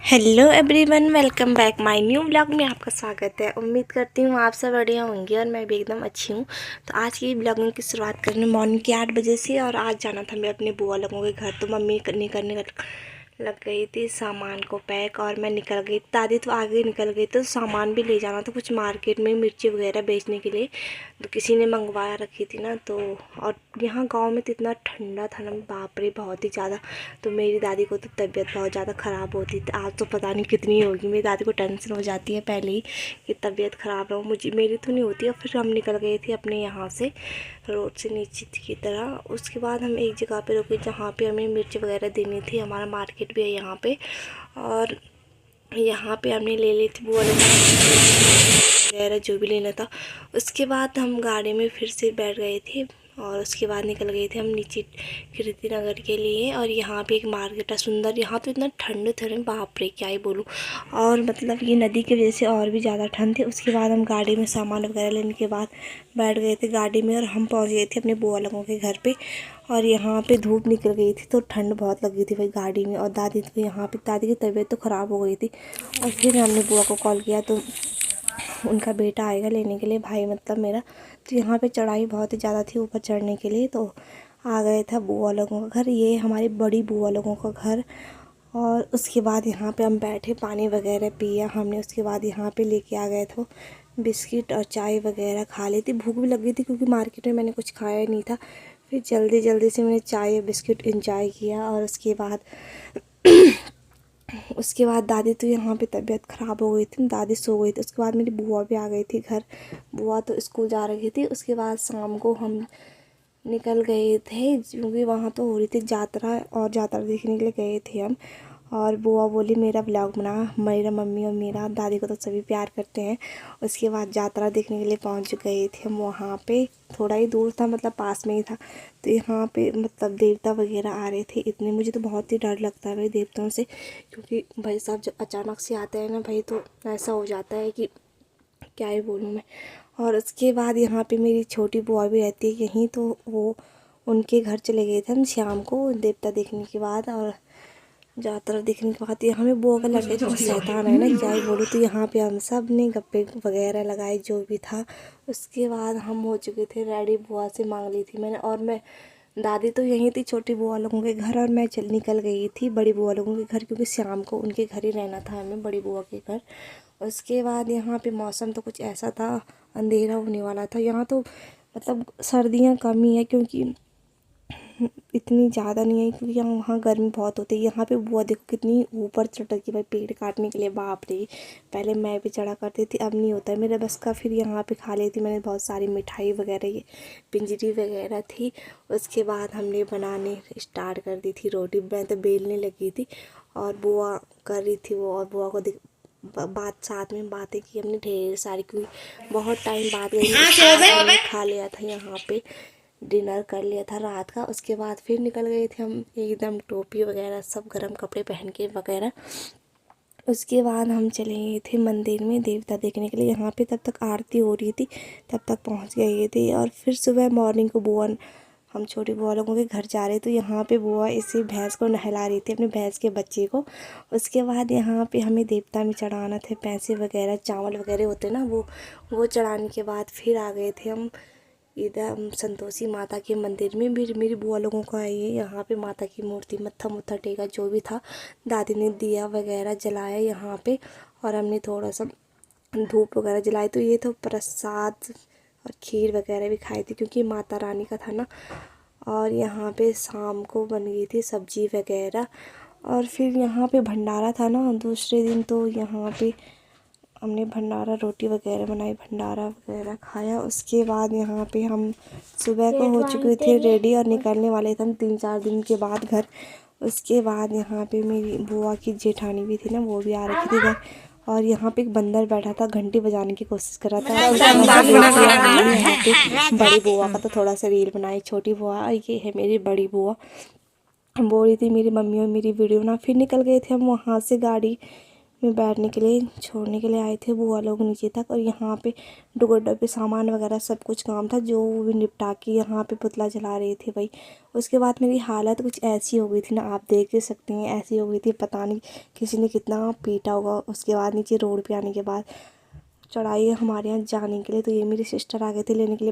Hello everyone, welcome back my new vlog में आपका स्वागत है। उम्मीद करती हूँ आप सब बढ़िया होंगे और मैं भी एकदम अच्छी हूँ। तो आज की व्लॉगिंग की शुरुआत करने मॉर्निंग के 8 बजे से और आज जाना था मैं अपने बुआ लोगों के घर। तो मम्मी करने लग गई थी सामान को पैक और मैं निकल गई। दादी तो आगे निकल गई, तो सामान भी ले जाना था कुछ मार्केट में, मिर्ची वगैरह बेचने के लिए। तो किसी ने मंगवा रखी थी ना, तो और यहाँ गांव में तो इतना ठंडा था ना, बाप रे बहुत ही ज़्यादा। तो मेरी दादी को तो तबीयत बहुत ज़्यादा ख़राब होती थी। आज तो पता नहीं कितनी होगी। मेरी दादी को टेंशन हो जाती है पहले ही कि तबीयत ख़राब हो, मुझे मेरी तो नहीं होती। और फिर हम निकल गए थे अपने यहाँ से, रोड से नीचे की तरह। उसके बाद हम एक जगह पे रुके जहाँ पे हमें मिर्च वगैरह देनी थी। हमारा मार्केट भी है यहाँ पे, और यहाँ पे हमने ले ली थी बुआ वगैरह जो भी लेना था। उसके बाद हम गाड़ी में फिर से बैठ गए थे और उसके बाद निकल गए थे हम नीचे कीर्ति नगर के लिए। और यहाँ पे एक मार्केट है सुंदर। यहाँ तो इतना ठंड थे, बाप रे क्या ही बोलूँ। और मतलब ये नदी की वजह से और भी ज़्यादा ठंड थी। उसके बाद हम गाड़ी में सामान वगैरह लेने के बाद बैठ गए थे गाड़ी में और हम पहुँच गए थे अपने बुआ लोगों के घर पे। और यहाँ पे धूप निकल गई थी तो ठंड बहुत लगी थी भाई गाड़ी में। और दादी तो यहाँ पे, दादी की तबीयत तो ख़राब हो गई थी। और फिर हमने बुआ को कॉल किया तो उनका बेटा आएगा लेने के लिए, भाई मतलब मेरा। तो यहाँ पे चढ़ाई बहुत ही ज़्यादा थी ऊपर चढ़ने के लिए, तो आ गए था बुआ लोगों का घर। ये हमारी बड़ी बुआ लोगों का घर। और उसके बाद यहाँ पे हम बैठे, पानी वगैरह पिया हमने। उसके बाद यहाँ पे लेके आ गए थे बिस्किट और चाय वगैरह खा ली थी। भूख भी लगी थी क्योंकि मार्केट में मैंने कुछ खाया नहीं था। फिर जल्दी जल्दी से मैंने चाय और बिस्किट इंजॉय किया। और उसके बाद दादी तो यहाँ पे तबीयत ख़राब हो गई थी, दादी सो गई थी। उसके बाद मेरी बुआ भी आ गई थी घर। बुआ तो स्कूल जा रही थी। उसके बाद शाम को हम निकल गए थे क्योंकि वहाँ तो हो रही थी यात्रा, और यात्रा देखने के लिए गए थे हम। और बुआ बोली मेरा ब्लॉग बना। मेरा मम्मी और मेरा दादी को तो सभी प्यार करते हैं। उसके बाद यात्रा देखने के लिए पहुँच गए थे हम वहाँ पे। थोड़ा ही दूर था, मतलब पास में ही था। तो यहाँ पे मतलब देवता वगैरह आ रहे थे इतने। मुझे तो बहुत ही डर लगता है भाई देवताओं से, क्योंकि भाई साहब जब अचानक से आते हैं ना भाई, तो ऐसा हो जाता है कि क्या ही बोलूँ मैं। और उसके बाद यहाँ पे मेरी छोटी बुआ भी रहती है यहीं, तो वो उनके घर चले गए थे हम शाम को देवता देखने के बाद। और यात्रा देखने के बाद यहाँ में बुआ का लड़का जो शैतान है ना, क्या ही बोलूँ। तो यहाँ पे हम सब ने गप्पे वगैरह लगाए जो भी था। उसके बाद हम हो चुके थे रेडी। बुआ से मांग ली थी मैंने, और मैं, दादी तो यहीं थी छोटी बुआ लोगों के घर, और मैं निकल गई थी बड़ी बुआ लोगों के घर, क्योंकि शाम को उनके घर ही रहना था हमें, बड़ी बुआ के घर। उसके बाद यहाँ पे मौसम तो कुछ ऐसा था, अंधेरा होने वाला था। यहाँ तो मतलब सर्दियाँ कम ही है, क्योंकि इतनी ज़्यादा नहीं है, क्योंकि यहाँ वहाँ गर्मी बहुत होती है। यहाँ पे बुआ देखो कितनी ऊपर चढ़ की भाई पेड़ काटने के लिए, बाप रे। पहले मैं भी चढ़ा करती थी, अब नहीं होता है मेरे बस का। फिर यहाँ पे खा लेती मैंने बहुत सारी मिठाई वगैरह, ये पिंजरी वगैरह थी। उसके बाद हमने बनाने स्टार्ट कर दी थी रोटी। मैं तो बेलने लगी थी और बुआ कर रही थी वो। और बुआ को बात, साथ में बातें की हमने ढेर सारी, क्योंकि बहुत टाइम बाद गई। खा लिया था यहाँ पे, डिनर कर लिया था रात का। उसके बाद फिर निकल गए थे हम एकदम टोपी वगैरह सब गर्म कपड़े पहन के वगैरह। उसके बाद हम चले गए थे मंदिर में देवता देखने के लिए। यहाँ पे तब तक आरती हो रही थी, तब तक पहुँच गए थे। और फिर सुबह मॉर्निंग को बुआ, हम छोटी बुआ लोगों के घर जा रहे, तो यहाँ पे बुआ इसी भैंस को नहला रही थी, अपने भैंस के बच्चे को। उसके बाद यहाँ पे हमें देवता में चढ़ाना थे पैसे वगैरह, चावल वगैरह होते ना, वो चढ़ाने के बाद फिर आ गए थे हम इधर संतोषी माता के मंदिर में। भी मेरी बुआ लोगों का है ये। यहाँ पे माता की मूर्ति, मत्था मुत्था टेका जो भी था। दादी ने दिया वगैरह जलाया यहाँ पे, और हमने थोड़ा सा धूप वगैरह जलाई। तो ये तो प्रसाद और खीर वगैरह भी खाई थी, क्योंकि माता रानी का था ना। और यहाँ पे शाम को बन गई थी सब्जी वगैरह। और फिर यहाँ पे भंडारा था ना दूसरे दिन, तो यहाँ पे हमने भंडारा, रोटी वगैरह बनाई, भंडारा वगैरह खाया। उसके बाद यहाँ पे हम सुबह को हो चुके थे रेडी और निकलने वाले थे हम 3-4 दिन के बाद घर। उसके बाद यहाँ पे मेरी बुआ की जेठानी भी थी ना, वो भी आ रखी थी घर। और यहाँ पे एक बंदर बैठा था, घंटी बजाने की कोशिश कर रहा था। यहाँ पे बड़ी बुआ का तो थोड़ा सा रील बनाई। छोटी बुआ, और ये है मेरी बड़ी बुआ। बोल रही थी मेरी मम्मी और मेरी वीडियो ना। फिर निकल गए थे हम वहाँ से गाड़ी में बैठने के लिए छोड़ने के लिए आए थे बुआ लोग नीचे तक। और यहाँ पे डुगड्डा पे सामान वगैरह सब कुछ काम था जो भी निपटा के यहाँ पे पुतला जला रहे थे भाई। उसके बाद मेरी हालत कुछ ऐसी हो गई थी ना, आप देख ही सकते हैं, ऐसी हो गई थी, पता नहीं किसी ने कितना पीटा होगा। उसके बाद नीचे रोड पे आने के बाद चढ़ाई हमारे यहाँ जाने के लिए, तो ये मेरी सिस्टर आ गए थे लेने के लिए।